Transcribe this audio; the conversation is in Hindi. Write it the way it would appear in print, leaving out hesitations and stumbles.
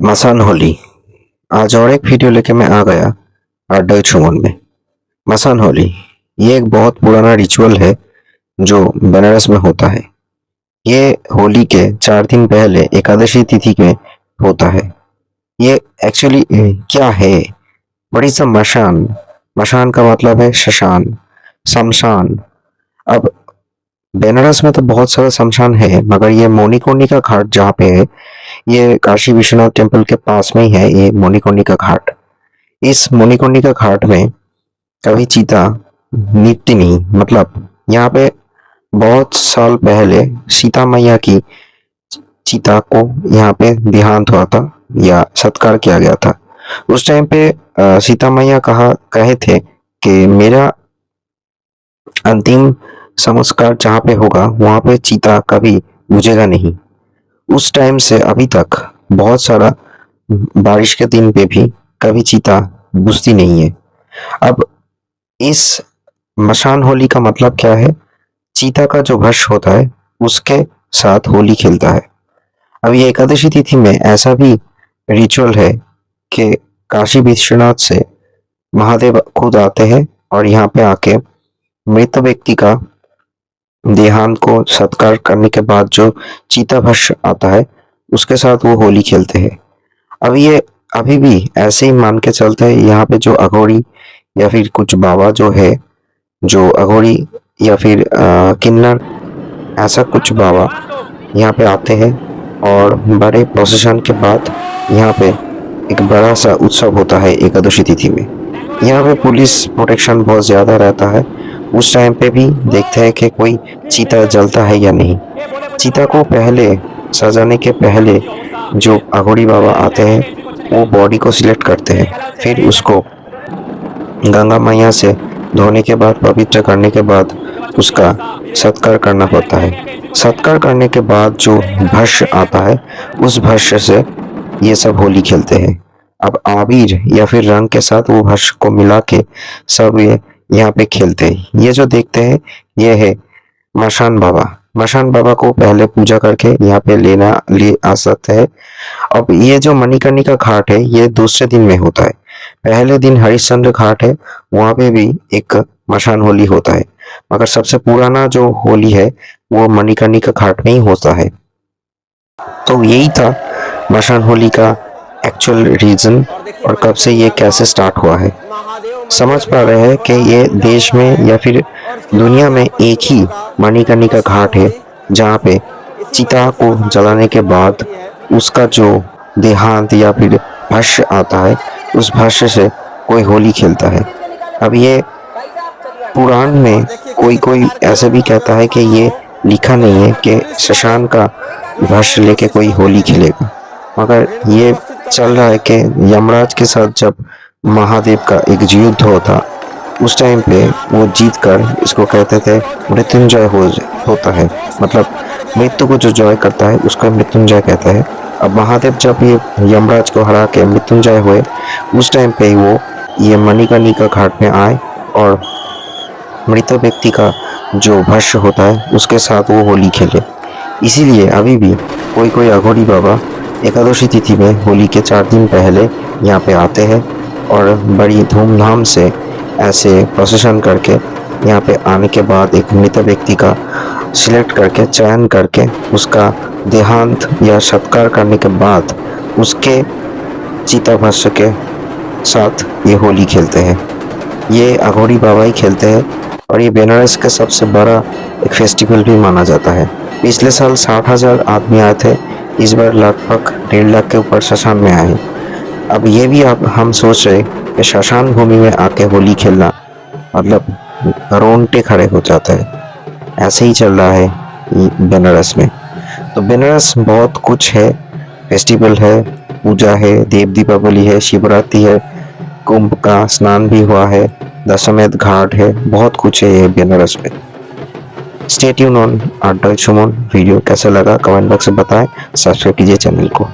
मसान होली। आज और एक वीडियो लेके मैं आ गया अड्डा सुमन में। मसान होली ये एक बहुत पुराना रिचुअल है जो बनारस में होता है। ये होली के 4 दिन पहले एकादशी तिथि में होता है। ये एक्चुअली क्या है? बड़ी सा मशान। मशान का मतलब है शशान, शमशान। अब बनारस में तो बहुत सारा शमशान है, मगर ये मौनिकर्णिका घाट जहाँ पे है, ये काशी विश्वनाथ टेम्पल के पास में ही है। ये मौनिकर्णिका घाट। इस मौनिकर्णिका घाट में कभी चीता नित्य नहीं, मतलब यहाँ पे बहुत साल पहले सीता मैया की चीता को यहाँ पे देहांत हुआ था या सत्कार किया गया था। उस टाइम पे सीता मैया कहे थे कि मेरा अंतिम संस्कार जहाँ पे होगा वहां पे चीता कभी बुझेगा नहीं। उस टाइम से अभी तक बहुत सारा बारिश के दिन पे भी कभी चीता बुझती नहीं है। अब इस मशान होली का मतलब क्या है? चीता का जो भस्म होता है उसके साथ होली खेलता है। अब ये एकादशी तिथि में ऐसा भी रिचुअल है कि काशी विश्वनाथ से महादेव खुद आते हैं और यहाँ पे आके मृत व्यक्ति का देहांत को सत्कार करने के बाद जो चीता भस्म आता है उसके साथ वो होली खेलते हैं। अब ये अभी भी ऐसे ही मान के चलते हैं। यहाँ पे जो अघोरी या फिर कुछ बाबा जो है, जो अघोरी या फिर किन्नर, ऐसा कुछ बाबा यहाँ पे आते हैं और बड़े प्रोसेशन के बाद यहाँ पे एक बड़ा सा उत्सव होता है एकादशी तिथि में। यहाँ पे पुलिस प्रोटेक्शन बहुत ज़्यादा रहता है। उस टाइम पे भी देखते हैं कि कोई चीता जलता है या नहीं। चीता को पहले सजाने के पहले जो अघोरी बाबा आते हैं वो बॉडी को सिलेक्ट करते हैं, फिर उसको गंगा मैया से धोने के बाद, पवित्र करने के बाद उसका सत्कार करना पड़ता है। सत्कार करने के बाद जो भस्म आता है उस भस्म से ये सब होली खेलते हैं। अब आबिर या फिर रंग के साथ वो भस्म को मिला के सब ये यहाँ पे खेलते हैं। ये जो देखते हैं ये है मशान बाबा। मशान बाबा को पहले पूजा करके यहाँ पे ले आ सकते हैं। अब ये जो मणिकर्णिका घाट है ये दूसरे दिन में होता है। पहले दिन हरिश्चंद्र घाट है, वहां पे भी एक मशान होली होता है, मगर सबसे पुराना जो होली है वो मणिकर्णिका घाट में ही होता है। तो यही था मशान होली का एक्चुअल रीजन और कब से ये कैसे स्टार्ट हुआ है। समझ पा रहे हैं कि ये देश में या फिर दुनिया में एक ही मणिकर्णिका घाट है जहाँ पे चिता को जलाने के बाद उसका जो देहांत या फिर भस्म आता है उस भस्म से कोई होली खेलता है। अब ये पुराण में कोई ऐसे भी कहता है कि ये लिखा नहीं है कि शशान का भस्म लेके कोई होली खेलेगा, मगर ये चल रहा है कि यमराज के साथ जब महादेव का एक युद्ध होता उस टाइम पे वो जीत कर, इसको कहते थे मृत्युंजय होता है, मतलब मृत्यु को जो जय करता है उसको मृत्युंजय कहता है। अब महादेव जब ये यमराज को हरा के मृत्युंजय हुए उस टाइम पे वो ये मणिकर्णिका घाट में आए और मृत व्यक्ति का जो भस्म होता है उसके साथ वो होली खेले। इसीलिए अभी भी कोई अघोरी बाबा एकादशी तिथि में होली के 4 दिन पहले यहाँ पे आते हैं और बड़ी धूमधाम से ऐसे प्रोसेशन करके यहाँ पे आने के बाद एक मृत व्यक्ति का सिलेक्ट करके, चयन करके उसका देहांत या सत्कार करने के बाद उसके चिता भस्म के साथ ये होली खेलते हैं। ये अघोरी बाबा ही खेलते हैं और ये बनारस का सबसे बड़ा एक फेस्टिवल भी माना जाता है। पिछले साल 60,000 आदमी आए थे, इस बार लगभग 1.5 लाख के ऊपर शशान में आए। अब ये भी अब हम सोच रहे कि शशान भूमि में आके होली खेलना मतलब रोंगटे खड़े हो जाता है। ऐसे ही चल रहा है बनारस में। तो बनारस बहुत कुछ है, फेस्टिवल है, पूजा है, देव दीपावली है, शिवरात्रि है, कुंभ का स्नान भी हुआ है, दशमेध घाट है, बहुत कुछ है ये बनारस में। स्टे ट्यून ऑन अड्डा सुमन। वीडियो कैसा लगा कमेंट बॉक्स में बताएं, सब्सक्राइब कीजिए चैनल को।